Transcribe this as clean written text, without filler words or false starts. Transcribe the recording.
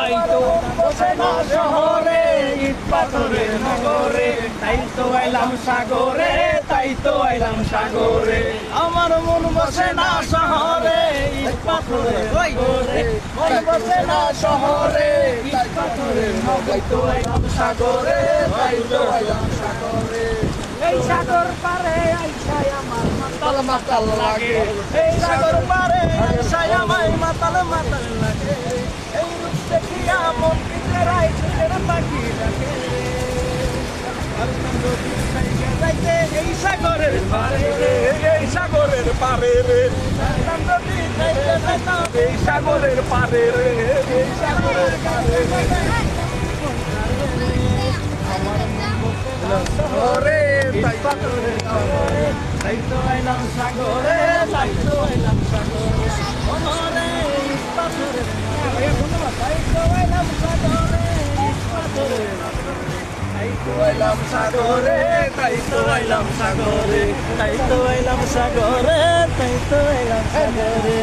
তাই তো বসে না শহরে ইট পাথরের নগরে, তাই তো আইলাম সাগরে, তাই তো আইলাম সাগরে। আমার মন বসে না শহরে ইট পাথরের নগরে, মন বসে না শহরে ইট পাথরের নগরে, তাই তো আইলাম সাগরে, তাই তো আইলাম সাগরে। এই সাগর পারে আইসাই আমার মাতাল মাতাল লাগে, এই সাগর পারে আইসাই আমার মাতাল মাতাল লাগে। এই রূপ দেখিয়া মন পিছরাই ছুটের পাখি ডাকে, এই সাগরের পারে রে, এই সাগরের পারে রে, এই সাগরের পারে রে, এই সাগরের পারে রে। শহরে তাই পাথরের নগরে, তাই তো আইলাম সাগরে, তাই তো আইলাম সাগরে। শহরে ইট পাথরের নগরে, তাই তো আইলাম সাগরে, ইট পাথরের নগরে, তাই তো আইলাম সাগরে, তাই তো আইলাম সাগরে, তাই তো আইলাম সাগরে, তাই তো আইলাম সাগরে।